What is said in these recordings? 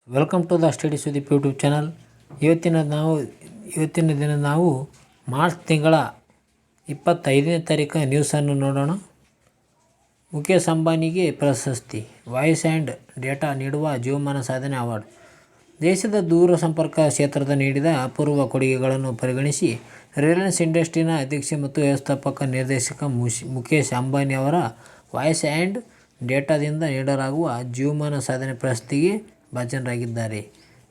Welcome to the study Sudeep YouTube channel. ಇವತ್ತಿನ ದಿನ ನಾವು ಮಾರ್ಚ್ ತಿಂಗಳ 25ನೇ ತಾರೀಕು ನ್ಯೂಸನ್ನು ನೋಡೋಣ. ಮುಖೇಶ್ ಅಂಬಾನಿಗೆ ಪ್ರಶಸ್ತಿ, ವಾಯ್ಸ್ ಆ್ಯಂಡ್ ಡೇಟಾ ನೀಡುವ ಜೀವಮಾನ ಸಾಧನೆ ಅವಾರ್ಡ್. ದೇಶದ ದೂರಸಂಪರ್ಕ ಕ್ಷೇತ್ರದ ನೀಡಿದ ಅಪೂರ್ವ ಕೊಡುಗೆಗಳನ್ನು ಪರಿಗಣಿಸಿ ರಿಲಯನ್ಸ್ ಇಂಡಸ್ಟ್ರೀನ ಅಧ್ಯಕ್ಷ ಮತ್ತು ವ್ಯವಸ್ಥಾಪಕ ನಿರ್ದೇಶಕ ಮುಖೇಶ್ ಅಂಬಾನಿ ಅವರ ವಾಯ್ಸ್ ಆ್ಯಂಡ್ ಡೇಟಾದಿಂದ ನೀಡಲಾಗುವ ಜೀವಮಾನ ಸಾಧನೆ ಪ್ರಶಸ್ತಿಗೆ ಭಾಜನರಾಗಿದ್ದಾರೆ.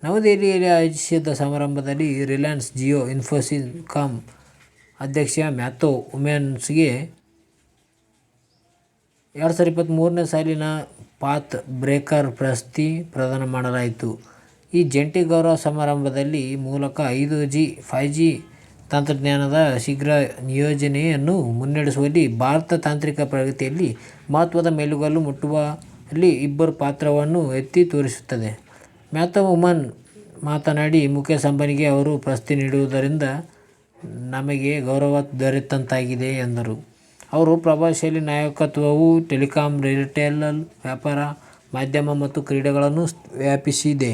ನವದೆಹಲಿಯಲ್ಲಿ ಆಯೋಜಿಸಿದ್ದ ಸಮಾರಂಭದಲ್ಲಿ ರಿಲಯನ್ಸ್ ಜಿಯೋ ಇನ್ಫೋಸಿಸ್ಕಾಮ್ ಅಧ್ಯಕ್ಷ ಮ್ಯಾಥ್ಯೂ ಹುಮಾನ್ಸ್ಗೆ 2023ನೇ ಸಾಲಿನ ಪಾತ್ ಬ್ರೇಕರ್ ಪ್ರಶಸ್ತಿ ಪ್ರದಾನ ಮಾಡಲಾಯಿತು. ಈ ಜಂಟಿ ಗೌರವ ಸಮಾರಂಭದಲ್ಲಿ ಮೂಲಕ 5G, 5G ತಂತ್ರಜ್ಞಾನದ ಶೀಘ್ರ ನಿಯೋಜನೆಯನ್ನು ಮುನ್ನಡೆಸುವಲ್ಲಿ ಭಾರತ ತಾಂತ್ರಿಕ ಪ್ರಗತಿಯಲ್ಲಿ ಮಹತ್ವದ ಮೈಲುಗಲ್ಲು ಮುಟ್ಟುವಲ್ಲಿ ಇಬ್ಬರ ಪಾತ್ರವನ್ನು ಎತ್ತಿ ತೋರಿಸುತ್ತದೆ. ಮ್ಯಾಥ್ಯೂ ಹುಮಾನ್ ಮಾತನಾಡಿ, ಮುಖೇಶ್ ಅಂಬಾನಿಗೆ ಅವರು ಪ್ರಶಸ್ತಿ ನೀಡುವುದರಿಂದ ನಮಗೆ ಗೌರವ ದೊರೆತಂತಾಗಿದೆ ಎಂದರು. ಅವರ ಪ್ರಭಾವಶಾಲಿ ನಾಯಕತ್ವವು ಟೆಲಿಕಾಂ, ರಿಟೇಲ್, ವ್ಯಾಪಾರ, ಮಾಧ್ಯಮ ಮತ್ತು ಕ್ರೀಡೆಗಳನ್ನು ವ್ಯಾಪಿಸಿದೆ.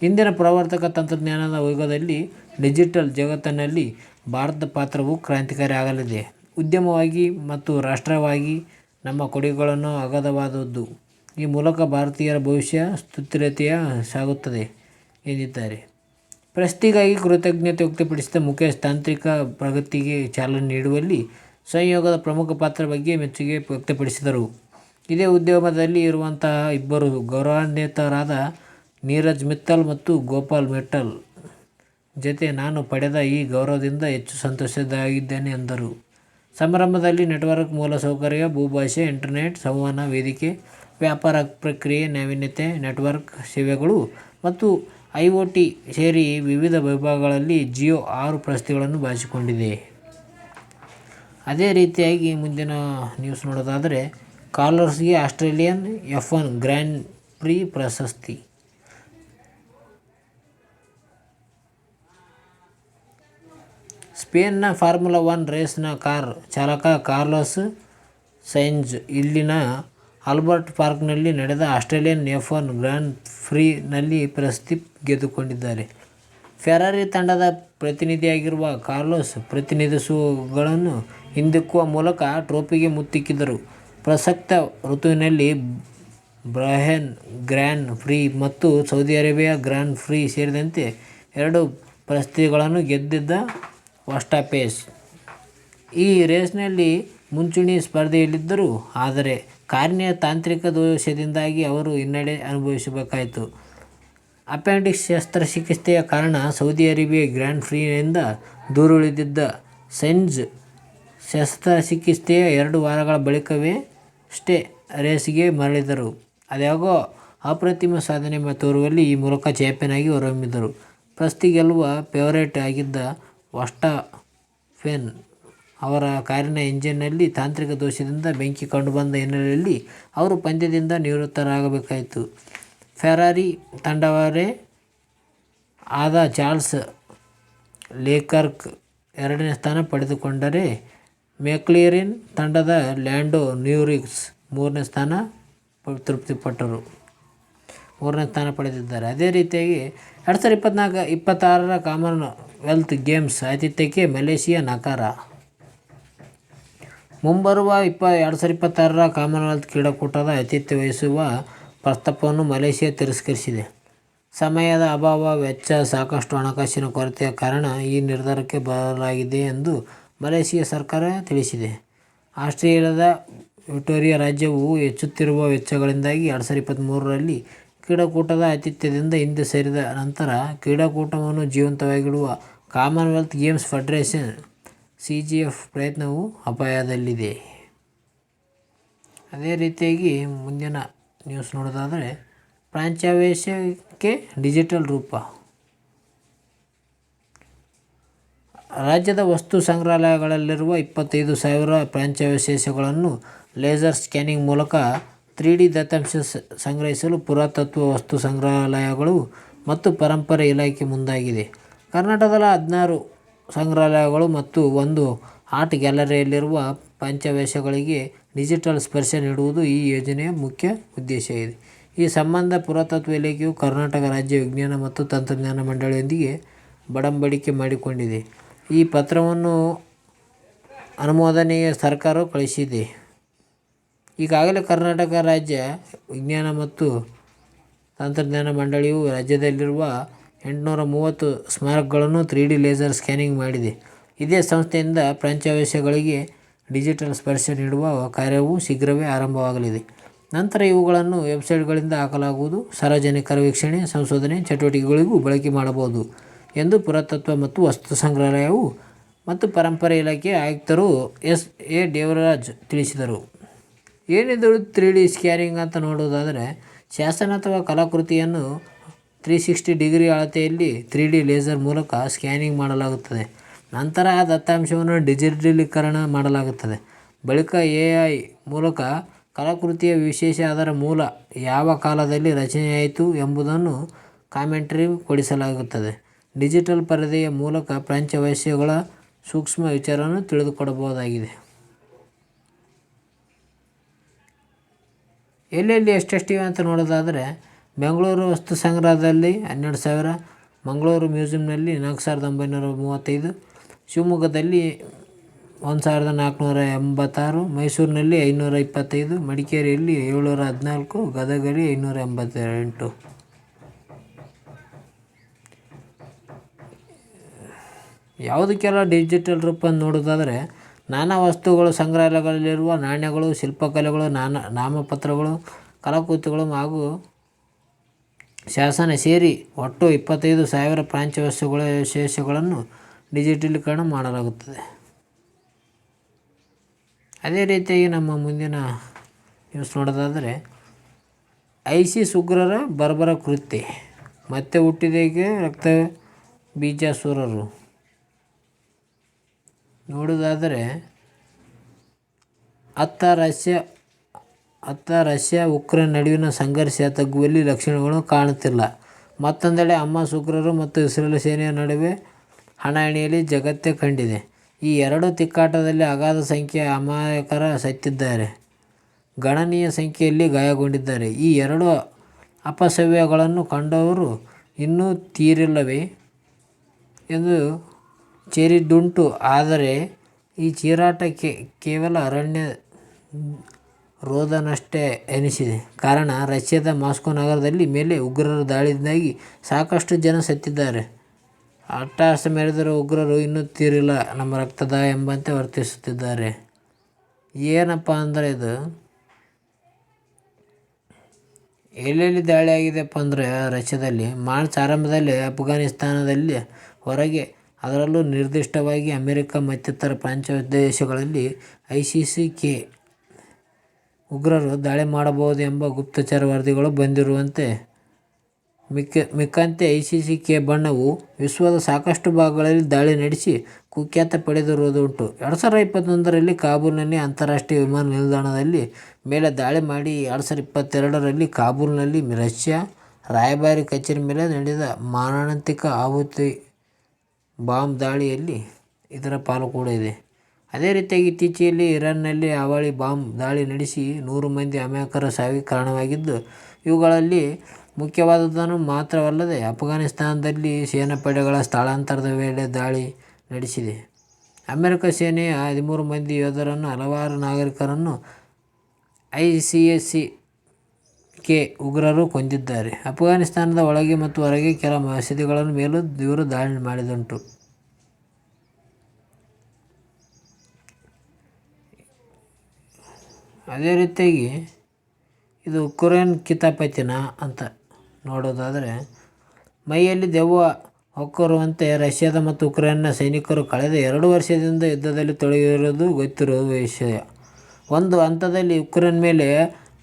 ಇಂದಿನ ಪ್ರವರ್ತಕ ತಂತ್ರಜ್ಞಾನದ ಯುಗದಲ್ಲಿ ಡಿಜಿಟಲ್ ಜಗತ್ತಿನಲ್ಲಿ ಭಾರತದ ಪಾತ್ರವು ಕ್ರಾಂತಿಕಾರಿ ಆಗಲಿದೆ. ಉದ್ಯಮವಾಗಿ ಮತ್ತು ರಾಷ್ಟ್ರೀಯವಾಗಿ ನಮ್ಮ ಕೊಡುಗೆಗಳು ಅಗಾಧವಾದದ್ದು. ಈ ಮೂಲಕ ಭಾರತೀಯರ ಭವಿಷ್ಯ ಸುಸ್ಥಿರತೆಯ ಸಾಗುತ್ತದೆ ಎಂದಿದ್ದಾರೆ. ಪ್ರಶಸ್ತಿಗಾಗಿ ಕೃತಜ್ಞತೆ ವ್ಯಕ್ತಪಡಿಸಿದ ಮುಖೇಶ್, ತಾಂತ್ರಿಕ ಪ್ರಗತಿಗೆ ಚಾಲನೆ ನೀಡುವಲ್ಲಿ ಸಂಯೋಗದ ಪ್ರಮುಖ ಪಾತ್ರ ಬಗ್ಗೆ ಮೆಚ್ಚುಗೆ ವ್ಯಕ್ತಪಡಿಸಿದರು. ಇದೇ ಉದ್ಯಮದಲ್ಲಿ ಇರುವಂತಹ ಇಬ್ಬರು ಗೌರವಾನ್ವಿತರಾದ ನೀರಜ್ ಮಿತ್ತಲ್ ಮತ್ತು ಗೋಪಾಲ್ ಮಿಟ್ಟಲ್ ಜತೆ ನಾನು ಪಡೆದ ಈ ಗೌರವದಿಂದ ಹೆಚ್ಚು ಸಂತೋಷವಾಗಿದ್ದೇನೆ ಎಂದರು. ಸಮಾರಂಭದಲ್ಲಿ ನೆಟ್ವರ್ಕ್ ಮೂಲಸೌಕರ್ಯ, ಭೂಭಾಷೆ, ಇಂಟರ್ನೆಟ್ ಸಂವಹನ ವೇದಿಕೆ, ವ್ಯಾಪಾರ ಪ್ರಕ್ರಿಯೆ, ನಾವೀನ್ಯತೆ, ನೆಟ್ವರ್ಕ್ ಸೇವೆಗಳು ಮತ್ತು IoT ಸೇರಿ ವಿವಿಧ ವಿಭಾಗಗಳಲ್ಲಿ ಜಿಯೋ 6 ಪ್ರಶಸ್ತಿಗಳನ್ನು ಬಾಚಿಕೊಂಡಿದೆ. ಅದೇ ರೀತಿಯಾಗಿ ಮುಂದಿನ ನ್ಯೂಸ್ ನೋಡೋದಾದರೆ, ಕಾರ್ಲೋಸ್ಗೆ ಆಸ್ಟ್ರೇಲಿಯನ್ F1 ಗ್ರ್ಯಾನ್ ಪ್ರಿ ಪ್ರಶಸ್ತಿ. ಸ್ಪೇನ್ನ ಫಾರ್ಮುಲಾ 1 ರೇಸ್ನ ಕಾರ್ ಚಾಲಕ ಕಾರ್ಲೋಸ್ ಸೈನ್ಜ್ ಇಲ್ಲಿನ ಆಲ್ಬರ್ಟ್ ಪಾರ್ಕ್ನಲ್ಲಿ ನಡೆದ ಆಸ್ಟ್ರೇಲಿಯನ್ F1 ಗ್ರ್ಯಾನ್ ಪ್ರಿನಲ್ಲಿ ಪ್ರಶಸ್ತಿ ಗೆದ್ದುಕೊಂಡಿದ್ದಾರೆ. ಫೆರಾರಿ ತಂಡದ ಪ್ರತಿನಿಧಿಯಾಗಿರುವ ಕಾರ್ಲೋಸ್ ಪ್ರತಿನಿಧಿಸುಗಳನ್ನು ಹಿಂದಿಕ್ಕುವ ಮೂಲಕ ಟ್ರೋಫಿಗೆ ಮುತ್ತಿಕ್ಕಿದರು. ಪ್ರಸಕ್ತ ಋತುವಿನಲ್ಲಿ ಬಹ್ರೇನ್ ಗ್ರ್ಯಾನ್ ಪ್ರಿ ಮತ್ತು ಸೌದಿ ಅರೇಬಿಯಾ ಗ್ರ್ಯಾನ್ ಪ್ರಿ ಸೇರಿದಂತೆ 2 ಪ್ರಶಸ್ತಿಗಳನ್ನು ಗೆದ್ದಿದ್ದ ವರ್ಸ್ಟಾಪೆನ್ ಈ ರೇಸ್ನಲ್ಲಿ ಮುಂಚೂಣಿ ಸ್ಪರ್ಧೆಯಲ್ಲಿದ್ದರು. ಆದರೆ ಕಾರಿನ ತಾಂತ್ರಿಕ ದೋಷದಿಂದಾಗಿ ಅವರು ಹಿನ್ನಡೆ ಅನುಭವಿಸಬೇಕಾಯಿತು. ಅಪೆಂಡಿಕ್ಸ್ ಶಸ್ತ್ರಚಿಕಿತ್ಸೆಯ ಕಾರಣ ಸೌದಿ ಅರೇಬಿಯಾ ಗ್ರ್ಯಾನ್ ಪ್ರಿಯಿಂದ ದೂರುಳಿದಿದ್ದ ಸೈನ್ಜ್ ಶಸ್ತ್ರಚಿಕಿತ್ಸೆಯ 2 ವಾರಗಳ ಬಳಿಕವಷ್ಟೇ ರೇಸ್ಗೆ ಮರಳಿದರು. ಆದಾಗ್ಯೂ ಅಪ್ರತಿಮ ಸಾಧನೆ ತೋರುವಲ್ಲಿ ಈ ಮೂಲಕ ಚಾಂಪಿಯನ್ ಆಗಿ ಹೊರಹೊಮ್ಮಿದರು. ಪ್ರಶಸ್ತಿ ಗೆಲ್ಲುವ ಫೇವರೇಟ್ ಆಗಿದ್ದ ವರ್ಸ್ಟಾಪೆನ್ ಅವರ ಕಾರಿನ ಎಂಜಿನ್ನಲ್ಲಿ ತಾಂತ್ರಿಕ ದೋಷದಿಂದ ಬೆಂಕಿ ಕಂಡುಬಂದ ಹಿನ್ನೆಲೆಯಲ್ಲಿ ಅವರು ಪಂದ್ಯದಿಂದ ನಿವೃತ್ತರಾಗಬೇಕಾಯಿತು. ಫೆರಾರಿ ತಂಡದವರೇ ಆದ ಚಾರ್ಲ್ಸ್ ಲೆಕ್ಲರ್ಕ್ 2ನೇ ಸ್ಥಾನ ಪಡೆದುಕೊಂಡರೆ, ಮೆಕ್ಲರೆನ್ ತಂಡದ ಲ್ಯಾಂಡೋ ನೋರಿಸ್ 3ನೇ ಸ್ಥಾನ ಪಡೆದಿದ್ದಾರೆ. ಅದೇ ರೀತಿಯಾಗಿ 2026ರ ಕಾಮನ್ವೆಲ್ತ್ ಗೇಮ್ಸ್ ಆತಿಥ್ಯಕ್ಕೆ ಮಲೇಷಿಯಾ ನಕಾರ. ಮುಂಬರುವ 2026ರ ಕಾಮನ್ವೆಲ್ತ್ ಕ್ರೀಡಾಕೂಟದ ಆತಿಥ್ಯ ವಹಿಸುವ ಪ್ರಸ್ತಾಪವನ್ನು ಮಲೇಷಿಯಾ ತಿರಸ್ಕರಿಸಿದೆ. ಸಮಯದ ಅಭಾವ, ವೆಚ್ಚ, ಸಾಕಷ್ಟು ಹಣಕಾಸಿನ ಕೊರತೆಯ ಕಾರಣ ಈ ನಿರ್ಧಾರಕ್ಕೆ ಬರಲಾಗಿದೆ ಎಂದು ಮಲೇಷಿಯಾ ಸರ್ಕಾರ ತಿಳಿಸಿದೆ. ಆಸ್ಟ್ರೇಲಿಯಾದ ವಿಕ್ಟೋರಿಯಾ ರಾಜ್ಯವು ಹೆಚ್ಚುತ್ತಿರುವ ವೆಚ್ಚಗಳಿಂದಾಗಿ 2023ರಲ್ಲಿ ಕ್ರೀಡಾಕೂಟದ ಆತಿಥ್ಯದಿಂದ ಹಿಂದೆ ಸರಿದ ನಂತರ ಕ್ರೀಡಾಕೂಟವನ್ನು ಜೀವಂತವಾಗಿಡುವ ಕಾಮನ್ವೆಲ್ತ್ ಗೇಮ್ಸ್ ಫೆಡರೇಷನ್ CGF ಪ್ರಯತ್ನವು ಅಪಾಯದಲ್ಲಿದೆ. ಅದೇ ರೀತಿಯಾಗಿ ಮುಂದಿನ ನ್ಯೂಸ್ ನೋಡೋದಾದರೆ, ಪ್ರಾಚ್ಯಾವೇಶಕ್ಕೆ ಡಿಜಿಟಲ್ ರೂಪ. ರಾಜ್ಯದ ವಸ್ತು ಸಂಗ್ರಹಾಲಯಗಳಲ್ಲಿರುವ 25,000 ಪ್ರಾಚ್ಯಾವಶೇಷಗಳನ್ನು ಲೇಸರ್ ಸ್ಕ್ಯಾನಿಂಗ್ ಮೂಲಕ 3D ದತ್ತಾಂಶ ಸಂಗ್ರಹಿಸಲು ಪುರಾತತ್ವ ವಸ್ತು ಸಂಗ್ರಹಾಲಯಗಳು ಮತ್ತು ಪರಂಪರೆ ಇಲಾಖೆ ಮುಂದಾಗಿದೆ. ಕರ್ನಾಟಕದ 16 ಸಂಗ್ರಹಾಲಯಗಳು ಮತ್ತು 1 ಆರ್ಟ್ ಗ್ಯಾಲರಿಯಲ್ಲಿರುವ ಪ್ರಾಚ್ಯಾವಶೇಷಗಳಿಗೆ ಡಿಜಿಟಲ್ ಸ್ಪರ್ಶ ನೀಡುವುದು ಈ ಯೋಜನೆಯ ಮುಖ್ಯ ಉದ್ದೇಶವಾಗಿದೆ. ಈ ಸಂಬಂಧ ಪುರಾತತ್ವ ಇಲಾಖೆಯು ಕರ್ನಾಟಕ ರಾಜ್ಯ ವಿಜ್ಞಾನ ಮತ್ತು ತಂತ್ರಜ್ಞಾನ ಮಂಡಳಿಯೊಂದಿಗೆ ಒಡಂಬಡಿಕೆ ಮಾಡಿಕೊಂಡಿದೆ. ಈ ಪತ್ರವನ್ನು ಅನುಮೋದನೆಗೆ ಸರ್ಕಾರವು ಕಳುಹಿಸಿದೆ. ಈಗಾಗಲೇ ಕರ್ನಾಟಕ ರಾಜ್ಯ ವಿಜ್ಞಾನ ಮತ್ತು ತಂತ್ರಜ್ಞಾನ ಮಂಡಳಿಯು ರಾಜ್ಯದಲ್ಲಿರುವ 830 ಸ್ಮಾರಕಗಳನ್ನು 3D ಲೇಸರ್ ಸ್ಕ್ಯಾನಿಂಗ್ ಮಾಡಿದೆ. ಇದೇ ಸಂಸ್ಥೆಯಿಂದ ಪ್ರಾಚ್ಯವಶೇಷಗಳಿಗೆ ಡಿಜಿಟಲ್ ಸ್ಪರ್ಶ ನೀಡುವ ಕಾರ್ಯವು ಶೀಘ್ರವೇ ಆರಂಭವಾಗಲಿದೆ. ನಂತರ ಇವುಗಳನ್ನು ವೆಬ್ಸೈಟ್ಗಳಿಂದ ಹಾಕಲಾಗುವುದು. ಸಾರ್ವಜನಿಕರ ವೀಕ್ಷಣೆ, ಸಂಶೋಧನೆ ಚಟುವಟಿಕೆಗಳಿಗೂ ಬಳಕೆ ಮಾಡಬಹುದು ಎಂದು ಪುರಾತತ್ವ ಮತ್ತು ವಸ್ತು ಸಂಗ್ರಹಾಲಯವು ಮತ್ತು ಪರಂಪರೆ ಇಲಾಖೆಯ ಆಯುಕ್ತರು ಎಸ್. ಎ. ದೇವರಾಜ್ ತಿಳಿಸಿದರು. ಏನಿದು 3D ಸ್ಕ್ಯಾನಿಂಗ್ ಅಂತ ನೋಡೋದಾದರೆ, ಶಾಸನ ಅಥವಾ ಕಲಾಕೃತಿಯನ್ನು 360 ಡಿಗ್ರಿ ಅಳತೆಯಲ್ಲಿ 3D ಲೇಸರ್ ಮೂಲಕ ಸ್ಕ್ಯಾನಿಂಗ್ ಮಾಡಲಾಗುತ್ತದೆ. ನಂತರ ಆ ದತ್ತಾಂಶವನ್ನು ಡಿಜಿಟಲೀಕರಣ ಮಾಡಲಾಗುತ್ತದೆ. ಬಳಿಕ AI ಮೂಲಕ ಕಲಾಕೃತಿಯ ವಿಶೇಷ, ಅದರ ಮೂಲ ಯಾವ ಕಾಲದಲ್ಲಿ ರಚನೆಯಾಯಿತು ಎಂಬುದನ್ನು ಕಾಮೆಂಟ್ರಿ ಕೊಡಿಸಲಾಗುತ್ತದೆ. ಡಿಜಿಟಲ್ ಪರದೆಯ ಮೂಲಕ ಪ್ರಾಚ್ಯವಶೇಷಗಳ ಸೂಕ್ಷ್ಮ ವಿಚಾರವನ್ನು ತಿಳಿದುಕೊಳ್ಳಬಹುದಾಗಿದೆ. ಎಲ್ಲೆಲ್ಲಿ ಎಷ್ಟೆಷ್ಟಿವೆ ಅಂತ ನೋಡೋದಾದರೆ, ಬೆಂಗಳೂರು ವಸ್ತು ಸಂಗ್ರಹದಲ್ಲಿ 12,000, ಮಂಗಳೂರು ಮ್ಯೂಸಿಯಂನಲ್ಲಿ 4,935, ಶಿವಮೊಗ್ಗದಲ್ಲಿ 1,486, ಮೈಸೂರಿನಲ್ಲಿ 525, ಮಡಿಕೇರಿಯಲ್ಲಿ 714, ಗದಗಲ್ಲಿ 588. ಯಾವುದಕ್ಕೆಲ್ಲ ಡಿಜಿಟಲ್ ರೂಪ ಅಂತ ನೋಡೋದಾದರೆ, ನಾನಾ ವಸ್ತುಗಳು, ಸಂಗ್ರಹಾಲಯಗಳಲ್ಲಿರುವ ನಾಣ್ಯಗಳು, ಶಿಲ್ಪಕಲೆಗಳು, ನಾಮಪತ್ರಗಳು, ಕಲಾಕೃತಿಗಳು ಹಾಗೂ ಶಾಸನ ಸೇರಿ ಒಟ್ಟು 25,000 ಪ್ರಾಚ್ಯವಶೇಷಗಳನ್ನು ಡಿಜಿಟಲೀಕರಣ ಮಾಡಲಾಗುತ್ತದೆ. ಅದೇ ರೀತಿಯಾಗಿ ನಮ್ಮ ಮುಂದಿನ ನ್ಯೂಸ್ ನೋಡೋದಾದರೆ, ಐಸಿಸ್ ಉಗ್ರರ ಬರ್ಬರ ಕೃತ್ಯ, ಮತ್ತೆ ಹುಟ್ಟಿದೇಕೆ ರಕ್ತಬೀಜಾಸುರರು. ನೋಡೋದಾದರೆ, ಅತ್ತ ರಷ್ಯಾ ಉಕ್ರೇನ್ ನಡುವಿನ ಸಂಘರ್ಷ ತಗ್ಗುವಲ್ಲಿ ಲಕ್ಷಣಗಳು ಕಾಣುತ್ತಿಲ್ಲ. ಮತ್ತೊಂದೆಡೆ ಹಮಾಸ್ ಉಗ್ರರು ಮತ್ತು ಇಸ್ರೇಲ್ ಸೇನೆಯ ನಡುವೆ ಹಣಾಹಣಿಯಲ್ಲಿ ಜಗತ್ತೇ ಕಂಡಿದೆ. ಈ ಎರಡೂ ತಿಕ್ಕಾಟದಲ್ಲಿ ಅಗಾಧ ಸಂಖ್ಯೆಯ ಅಮಾಯಕರು ಸತ್ತಿದ್ದಾರೆ, ಗಣನೀಯ ಸಂಖ್ಯೆಯಲ್ಲಿ ಗಾಯಗೊಂಡಿದ್ದಾರೆ. ಈ ಎರಡು ಅಪಸವ್ಯಗಳನ್ನು ಕಂಡವರು ಇನ್ನೂ ತೀರಿಲ್ಲವೇ ಎಂದು ಚೀರಿದ್ದುಂಟು. ಆದರೆ ಈ ಚೀರಾಟ ಕೇವಲ ಅರಣ್ಯ ರೋದನಷ್ಟೇ ಎನಿಸಿದೆ. ಕಾರಣ, ರಷ್ಯಾದ ಮಾಸ್ಕೋ ನಗರದ ಮೇಲೆ ಉಗ್ರರ ದಾಳಿಯಿಂದಾಗಿ ಸಾಕಷ್ಟು ಜನ ಸತ್ತಿದ್ದಾರೆ. ಅಟ್ಟಹಾಸ ಮೆರೆದಿರುವ ಉಗ್ರರು ಇನ್ನೂ ತೀರಿಲ್ಲ, ನಮ್ಮ ರಕ್ತದಾಹ ಎಂಬಂತೆ ವರ್ತಿಸುತ್ತಿದ್ದಾರೆ. ಏನಪ್ಪ ಅಂದರೆ, ಇದು ಎಲ್ಲೆಲ್ಲಿ ದಾಳಿ ಆಗಿದೆಯಪ್ಪ ಅಂದರೆ, ರಷ್ಯಾದಲ್ಲಿ ಮಾರ್ಚ್ ಆರಂಭದಲ್ಲಿ, ಅಫ್ಘಾನಿಸ್ತಾನದಲ್ಲಿ ಹೊರಗೆ, ಅದರಲ್ಲೂ ನಿರ್ದಿಷ್ಟವಾಗಿ ಅಮೆರಿಕ ಮತ್ತಿತರ ಪ್ರಾಚ್ಯ ದೇಶಗಳಲ್ಲಿ ISIS-K ಉಗ್ರರು ದಾಳಿ ಮಾಡಬಹುದು ಎಂಬ ಗುಪ್ತಚರ ವರದಿಗಳು ಬಂದಿರುವಂತೆ ಮಿಕ್ಕಂತೆ ISIS-K ಬಣವು ವಿಶ್ವದ ಸಾಕಷ್ಟು ಭಾಗಗಳಲ್ಲಿ ದಾಳಿ ನಡೆಸಿ ಕುಖ್ಯಾತಿ ಪಡೆದಿರುವುದುಂಟು. 2021ರಲ್ಲಿ ಕಾಬೂಲ್ನಲ್ಲಿ ಅಂತಾರಾಷ್ಟ್ರೀಯ ವಿಮಾನ ನಿಲ್ದಾಣದಲ್ಲಿ ಮೇಲೆ ದಾಳಿ ಮಾಡಿ 2022ರಲ್ಲಿ ಕಾಬೂಲ್ನಲ್ಲಿ ರಷ್ಯಾ ರಾಯಭಾರಿ ಕಚೇರಿ ಮೇಲೆ ನಡೆದ ಮಾರಣಾಂತಿಕ ಆಹುತಿ ಬಾಂಬ್ ದಾಳಿಯಲ್ಲಿ ಇದರ ಪಾಲು ಕೂಡ ಇದೆ. ಅದೇ ರೀತಿಯಾಗಿ ಇತ್ತೀಚೆಗೆ ಇರಾನ್ನಲ್ಲಿ ಅವಳಿ ಬಾಂಬ್ ದಾಳಿ ನಡೆಸಿ 100 ಮಂದಿ ಅಮಾಯಕರ ಸಾವಿಗೆ ಕಾರಣವಾಗಿದ್ದು, ಇವುಗಳಲ್ಲಿ ಮುಖ್ಯವಾದದ್ದನ್ನು ಮಾತ್ರವಲ್ಲದೆ ಅಫ್ಘಾನಿಸ್ತಾನದಲ್ಲಿ ಸೇನಾಪಡೆಗಳ ಸ್ಥಳಾಂತರದ ವೇಳೆ ದಾಳಿ ನಡೆಸಿದೆ. ಅಮೆರಿಕ ಸೇನೆಯ 13 ಮಂದಿ ಯೋಧರನ್ನು, ಹಲವಾರು ನಾಗರಿಕರನ್ನು ISIS-K ಉಗ್ರರು ಕೊಂದಿದ್ದಾರೆ. ಅಫ್ಘಾನಿಸ್ತಾನದ ಒಳಗೆ ಮತ್ತು ಹೊರಗೆ ಕೆಲ ಮಸೀದಿಗಳ ಮೇಲೂ ಇವರು ದಾಳಿ ಮಾಡಿದ್ದುಂಟು. ಅದೇ ರೀತಿಯಾಗಿ ಇದು ಉಕ್ರೇನ್ ಕಿತಾಪತಿನ ಅಂತ ನೋಡೋದಾದರೆ, ಮೈಯಲ್ಲಿ ದೆವ್ವ ಹೊಕ್ಕರುವಂತೆ ರಷ್ಯಾದ ಮತ್ತು ಉಕ್ರೇನ್ನ ಸೈನಿಕರು ಕಳೆದ 2 ವರ್ಷದಿಂದ ಯುದ್ಧದಲ್ಲಿ ತೊಡಗಿರುವುದು ಗೊತ್ತಿರುವ ವಿಷಯ. ಒಂದು ಹಂತದಲ್ಲಿ ಉಕ್ರೇನ್ ಮೇಲೆ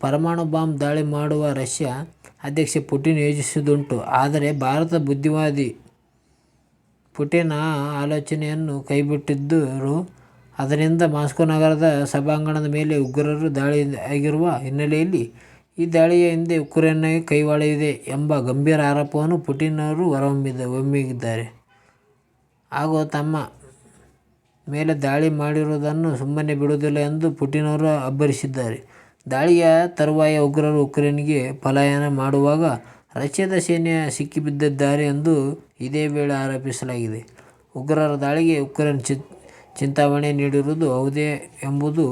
ಪರಮಾಣು ಬಾಂಬ್ ದಾಳಿ ಮಾಡುವ ರಷ್ಯಾ ಅಧ್ಯಕ್ಷ ಪುಟಿನ್ ಯೋಜಿಸಿದ್ದುಂಟು. ಆದರೆ ಭಾರತದ ಬುದ್ಧಿವಾದಿ ಪುಟಿನ್ ಆ ಆಲೋಚನೆಯನ್ನು ಕೈಬಿಟ್ಟಿದ್ದರು. ಅದರಿಂದ ಮಾಸ್ಕೋ ನಗರದ ಸಭಾಂಗಣದ ಮೇಲೆ ಉಗ್ರರ ದಾಳಿ ಆಗಿರುವ ಹಿನ್ನೆಲೆಯಲ್ಲಿ ಈ ದಾಳಿಯ ಹಿಂದೆ ಉಕ್ರೇನ್ನ ಕೈವಾಡವಿದೆ ಎಂಬ ಗಂಭೀರ ಆರೋಪವನ್ನು ಪುಟಿನ್ ಅವರು ಹೊರಹೊಮ್ಮಿದ್ದಾರೆ. ಹಾಗೂ ತಮ್ಮ ಮೇಲೆ ದಾಳಿ ಮಾಡಿರುವುದನ್ನು ಸುಮ್ಮನೆ ಬಿಡುವುದಿಲ್ಲ ಎಂದು ಪುಟಿನ್ ಅವರು ಅಬ್ಬರಿಸಿದ್ದಾರೆ. ದಾಳಿಯ ತರುವಾಯ ಉಗ್ರರು ಉಕ್ರೇನ್ಗೆ ಪಲಾಯನ ಮಾಡುವಾಗ ರಷ್ಯಾದ ಸೇನೆ ಸಿಕ್ಕಿಬಿದ್ದಿದ್ದಾರೆ ಎಂದು ಇದೇ ವೇಳೆ ಆರೋಪಿಸಲಾಗಿದೆ. ಉಗ್ರರ ದಾಳಿಗೆ ಉಕ್ರೇನ್ ಚಿಂತಾವಣೆ ನೀಡಿರುವುದು ಹೌದೇ ಎಂಬುದು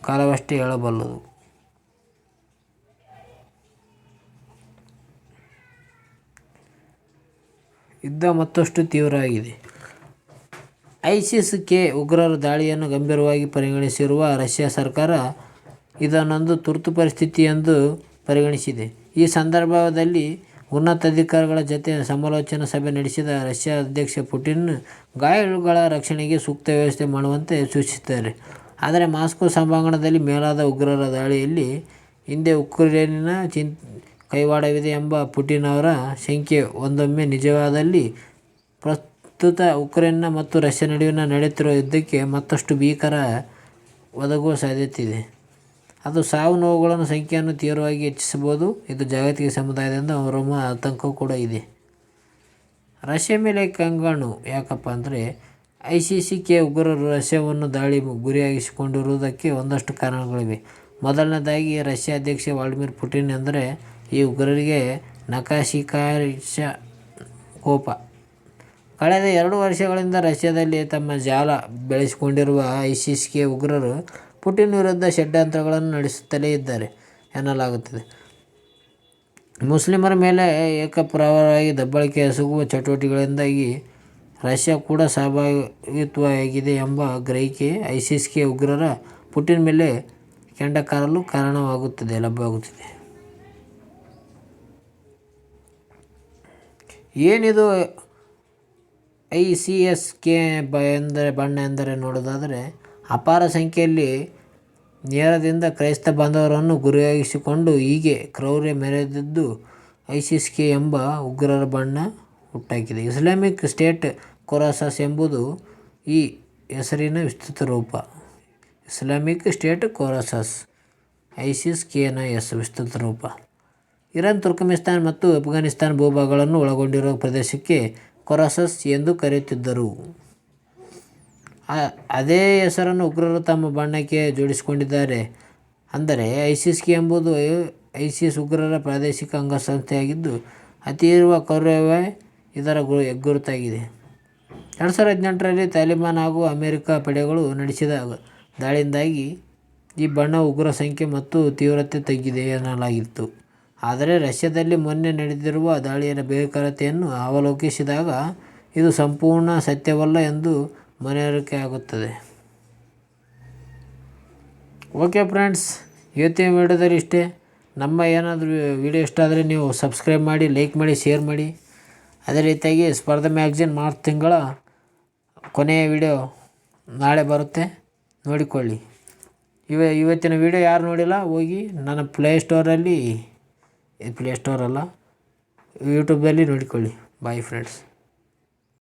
ಕಾಲವಷ್ಟೇ ಹೇಳಬಲ್ಲದು. ಯುದ್ಧ ಮತ್ತಷ್ಟು ತೀವ್ರವಾಗಿದೆ. ಐಸಿಸ್-ಕೆ ಉಗ್ರರ ದಾಳಿಯನ್ನು ಗಂಭೀರವಾಗಿ ಪರಿಗಣಿಸಿರುವ ರಷ್ಯಾ ಸರ್ಕಾರ ಇದನ್ನೊಂದು ತುರ್ತು ಪರಿಸ್ಥಿತಿ ಎಂದು ಪರಿಗಣಿಸಿದೆ. ಈ ಸಂದರ್ಭದಲ್ಲಿ ಉನ್ನತಾಧಿಕಾರಿಗಳ ಜತೆ ಸಮಾಲೋಚನಾ ಸಭೆ ನಡೆಸಿದ ರಷ್ಯಾ ಅಧ್ಯಕ್ಷ ಪುಟಿನ್ ಗಾಯಾಳುಗಳ ರಕ್ಷಣೆಗೆ ಸೂಕ್ತ ವ್ಯವಸ್ಥೆ ಮಾಡುವಂತೆ ಸೂಚಿಸಿದ್ದಾರೆ. ಆದರೆ ಮಾಸ್ಕೋ ಸಭಾಂಗಣದಲ್ಲಿ ಮೇಲಾದ ಉಗ್ರರ ದಾಳಿಯಲ್ಲಿ ಹಿಂದೆ ಉಕ್ರೇನಿನ ಕೈವಾಡವಿದೆ ಎಂಬ ಪುಟಿನ್ ಅವರ ಶಂಕೆ ಒಂದೊಮ್ಮೆ ನಿಜವಾದಲ್ಲಿ ಪ್ರಸ್ತುತ ಉಕ್ರೇನ್ ಮತ್ತು ರಷ್ಯಾ ನಡುವೆ ನಡೆಯುತ್ತಿರುವ ಯುದ್ಧಕ್ಕೆ ಮತ್ತಷ್ಟು ಭೀಕರ ಒದಗುವ ಸಾಧ್ಯತೆಯಿದೆ. ಅದು ಸಾವು ನೋವುಗಳ ಸಂಖ್ಯೆಯನ್ನು ತೀವ್ರವಾಗಿ ಹೆಚ್ಚಿಸಬಹುದು. ಇದು ಜಾಗತಿಕ ಸಮುದಾಯದಿಂದ ಹೊರಹೊಮ್ಮುವ ಆತಂಕ ಕೂಡ ಇದೆ. ರಷ್ಯಾ ಮೇಲೆ ಕಂಗಾಣು ಯಾಕಪ್ಪ ಅಂದರೆ ಐಸಿಸ್-ಕೆ ಉಗ್ರರು ರಷ್ಯಾವನ್ನು ದಾಳಿ ಗುರಿಯಾಗಿಸಿಕೊಂಡಿರುವುದಕ್ಕೆ ಒಂದಷ್ಟು ಕಾರಣಗಳಿವೆ. ಮೊದಲನೇದಾಗಿ ರಷ್ಯಾ ಅಧ್ಯಕ್ಷ ವ್ಲಾದಿಮಿರ್ ಪುಟಿನ್ ಎಂದರೆ ಈ ಉಗ್ರರಿಗೆ ನಖಶಿಖಾರಿಸ ಕೋಪ. ಕಳೆದ 2 ವರ್ಷಗಳಿಂದ ರಷ್ಯಾದಲ್ಲಿ ತಮ್ಮ ಜಾಲ ಬೆಳೆಸಿಕೊಂಡಿರುವ ಐಸಿಸ್-ಕೆ ಉಗ್ರರು ಪುಟಿನ್ ವಿರುದ್ಧ ಷಡ್ಯಂತ್ರಗಳನ್ನು ನಡೆಸುತ್ತಲೇ ಇದ್ದಾರೆ ಎನ್ನಲಾಗುತ್ತದೆ. ಮುಸ್ಲಿಮರ ಮೇಲೆ ಏಕಪ್ರಕಾರವಾಗಿ ದಬ್ಬಾಳಿಕೆ ಎಸಗುವ ಚಟುವಟಿಕೆಗಳಿಂದಾಗಿ ರಷ್ಯಾ ಕೂಡ ಸಹಭಾಗಿತ್ವವಾಗಿದೆ ಎಂಬ ಗ್ರಹಿಕೆ ಐಸಿಸ್-ಕೆ ಉಗ್ರರ ಪುಟಿನ್ ಮೇಲೆ ಕೆಂಡಕಾರಲು ಲಭ್ಯವಾಗುತ್ತಿದೆ. ಏನಿದು ಐಸಿಸ್-ಕೆ ಬಣ್ಣ ಎಂದರೆ ನೋಡೋದಾದರೆ ಅಪಾರ ಸಂಖ್ಯೆಯಲ್ಲಿ ನೇರದಿಂದ ಕ್ರೈಸ್ತ ಬಾಂಧವರನ್ನು ಗುರಿಯಾಗಿಸಿಕೊಂಡು ಹೀಗೆ ಕ್ರೌರ್ಯ ಮೆರೆದಿದ್ದು ಐಸಿಸ್-ಕೆ ಎಂಬ ಉಗ್ರರ ಬಣ್ಣ ಹುಟ್ಟಾಕಿದೆ. ಇಸ್ಲಾಮಿಕ್ ಸ್ಟೇಟ್ ಖೊರಾಸನ್ ಎಂಬುದು ಈ ಹೆಸರಿನ ವಿಸ್ತೃತ ರೂಪ. ಇಸ್ಲಾಮಿಕ್ ಸ್ಟೇಟ್ ಖೊರಾಸನ್ ಐಸಿಸ್-ಕೆನ ವಿಸ್ತೃತ ರೂಪ. ಇರಾನ್, ತುರ್ಕಮೆನಿಸ್ತಾನ್ ಮತ್ತು ಅಫ್ಘಾನಿಸ್ತಾನ್ ಭೂಭಾಗಗಳನ್ನು ಒಳಗೊಂಡಿರುವ ಪ್ರದೇಶಕ್ಕೆ ಖೊರಾಸನ್ ಎಂದು ಕರೆಯುತ್ತಿದ್ದರು. ಅದೇ ಹೆಸರನ್ನು ಉಗ್ರರು ತಮ್ಮ ಬಣ್ಣಕ್ಕೆ ಜೋಡಿಸಿಕೊಂಡಿದ್ದಾರೆ. ಅಂದರೆ ಐಸಿಸ್-ಕೆ ಎಂಬುದು ಐಸಿಸ್ ಉಗ್ರರ ಪ್ರಾದೇಶಿಕ ಅಂಗಸಂಸ್ಥೆಯಾಗಿದ್ದು ಅತೀವ್ರ ಕ್ರೌರ್ಯವೇ ಇದರ ಹೆಗ್ಗುರುತಾಗಿದೆ. 2018ರಲ್ಲಿ ತಾಲಿಬಾನ್ ಹಾಗೂ ಅಮೆರಿಕ ಪಡೆಗಳು ನಡೆಸಿದ ದಾಳಿಯಿಂದಾಗಿ ಈ ಬಣ್ಣವು ಉಗ್ರ ಸಂಖ್ಯೆ ಮತ್ತು ತೀವ್ರತೆ ತಗ್ಗಿದೆ ಎನ್ನಲಾಗಿತ್ತು. ಆದರೆ ರಷ್ಯಾದಲ್ಲಿ ಮೊನ್ನೆ ನಡೆದಿರುವ ದಾಳಿಯ ಭೀಕರತೆಯನ್ನು ಅವಲೋಕಿಸಿದಾಗ ಇದು ಸಂಪೂರ್ಣ ಸತ್ಯವಲ್ಲ ಎಂದು ಮನವರಿಕೆಯಾಗುತ್ತದೆ. ಓಕೆ ಫ್ರೆಂಡ್ಸ್, ಇವತ್ತಿನ ವಿಡಿಯೋದಲ್ಲಿ ಇಷ್ಟೇ. ನಮ್ಮ ಏನಾದರೂ ವಿಡಿಯೋ ಇಷ್ಟ ಆದರೆ ನೀವು ಸಬ್ಸ್ಕ್ರೈಬ್ ಮಾಡಿ, ಲೈಕ್ ಮಾಡಿ, ಶೇರ್ ಮಾಡಿ. ಅದೇ ರೀತಿಯಾಗಿ ಸ್ಪರ್ಧಾ ಮ್ಯಾಗಝಿನ್ ಮಾರ್ಚ್ ತಿಂಗಳ ಕೊನೆಯ ವಿಡಿಯೋ ನಾಳೆ ಬರುತ್ತೆ, ನೋಡಿಕೊಳ್ಳಿ. ಇವತ್ತಿನ ವಿಡಿಯೋ ಯಾರು ನೋಡಿಲ್ಲ ಹೋಗಿ ನನ್ನ ಪ್ಲೇಸ್ಟೋರಲ್ಲಿ ಯೂಟ್ಯೂಬಲ್ಲಿ ನೋಡಿಕೊಳ್ಳಿ. Bye friends.